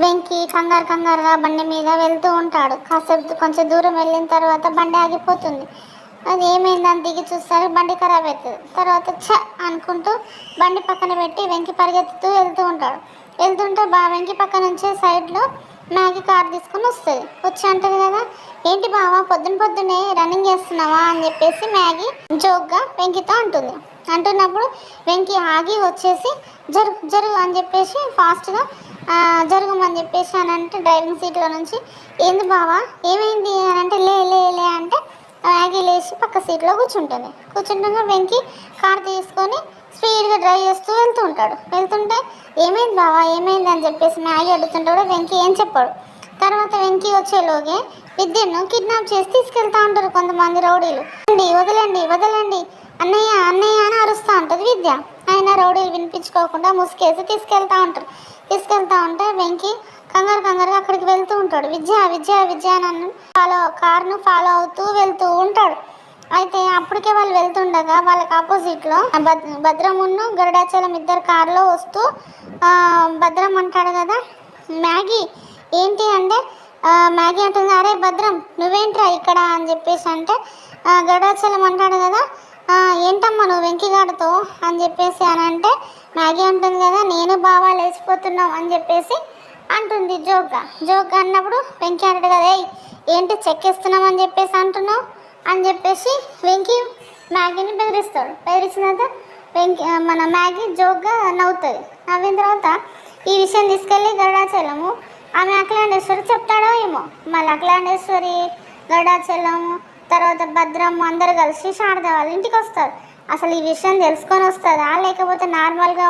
వెంకీ కంగారు కంగారుగా బండి మీద వెళ్తూ ఉంటాడు. కాసేపు కొంచెం దూరం వెళ్ళిన తర్వాత బండి ఆగిపోతుంది. అది ఏమైందని దిగి చూస్తారు, బండి ఖరాబ్ అవుతుంది. తర్వాత అనుకుంటూ బండి పక్కన పెట్టి వెంకీ పరిగెత్తుతూ వెళ్తూ ఉంటాడు. వెళ్తుంటే వెంకీ పక్క నుంచే సైడ్లో మ్యాగీ కార్ తీసుకొని వస్తుంది. వచ్చి అంటుంది కదా, ఏంటి బావా పొద్దున్నే రన్నింగ్ చేస్తున్నావా అని చెప్పేసి మ్యాగీ జోక్గా వెంకీతో అంటుంది. అంటున్నప్పుడు వెంకీ ఆగి వచ్చేసి జరుగు అని చెప్పేసి ఫాస్ట్గా జరుగుమని చెప్పేసి అని అంటే డ్రైవింగ్ సీట్లో నుంచి, ఏంది బావా ఏమైంది అని అంటే లే లే లే అంటే మ్యాగీ లేచి పక్క సీట్లో కూర్చుంటుండగా వెంకీ కార్ తీసుకొని స్పీడ్గా డ్రైవ్ చేస్తూ వెళ్తుంటే ఏమైంది బావా ఏమైంది అని చెప్పేసి మ్యాగీ అడుగుతుంటే కూడా వెంకీ ఏం చెప్పాడు. తర్వాత వెంకీ వచ్చేలోగే విద్యను కిడ్నాప్ చేసి తీసుకెళ్తా ఉంటారు కొంతమంది రౌడీలు. వదలండి అన్నయ్య అన్నయ్య అని అరుస్తూ ఉంటుంది విద్య. ఆయన రౌడీలు వినిపించుకోకుండా ముసుకేసి తీసుకెళ్తా ఉంటే వెంకీ కంగారుగా అక్కడికి వెళ్తూ ఉంటాడు. విద్య అని కార్ను ఫాలో అవుతూ వెళ్తూ ఉంటాడు. అయితే అప్పటికే వాళ్ళు వెళ్తుండగా వాళ్ళకి ఆపోజిట్లో భద్రమును గరుడాచలం ఇద్దరు కారులో వస్తూ భద్రం అంటాడు కదా, మ్యాగీ ఏంటి అంటే మ్యాగీ అంటుంది, అరే భద్రం నువ్వేంట్రా ఇక్కడ అని చెప్పేసి అంటే గరుడాచలం అంటాడు కదా, ఏంటమ్మా నువ్వు వెంకీగాడితో అని చెప్పేసి అని అంటే మ్యాగీ అంటుంది కదా, నేను బావా లేచిపోతున్నావు అని చెప్పేసి అంటుంది జోక్గా అన్నప్పుడు వెంకీ అంటాడు కదా, ఏంటి చెక్కిస్తున్నావు అని చెప్పేసి అంటున్నావు అని చెప్పేసి వెంకీ మ్యాగీని బెదిరించిన తర్వాత మన మ్యాగీ జోక్గా నవ్విన తర్వాత ఈ విషయం తీసుకెళ్ళి గరుడాచలము ఆమె అఖిలాండేశ్వరి చెప్తాడో ఏమో. మళ్ళీ అఖిలాండేశ్వరి గరుడాచలము తర్వాత భద్రమ్మ అందరు కలిసి శారద వాళ్ళ ఇంటికి వస్తారు. అసలు ఈ విషయం తెలుసుకొని వస్తుందా లేకపోతే నార్మల్గా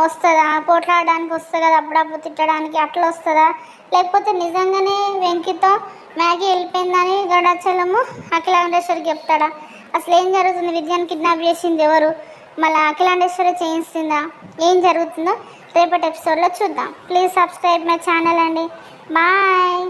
వస్తుందా, పోట్లాడడానికి వస్తుంది కదా అప్పుడప్పుడు తిట్టడానికి అట్లా వస్తుందా, లేకపోతే నిజంగానే వెంకీతో మ్యాగీ వెళ్ళిపోయిందని గరుడాచలము అఖిలాండేశ్వరికి చెప్తాడా, అసలు ఏం జరుగుతుంది, విద్యను కిడ్నాప్ చేసింది ఎవరు, మళ్ళీ అఖిలాండేశ్వరి చేయిస్తుందా, ఏం జరుగుతుందో రేపటి ఎపిసోడ్లో చూద్దాం. ప్లీజ్ సబ్స్క్రైబ్ మై ఛానల్ అండి. బాయ్.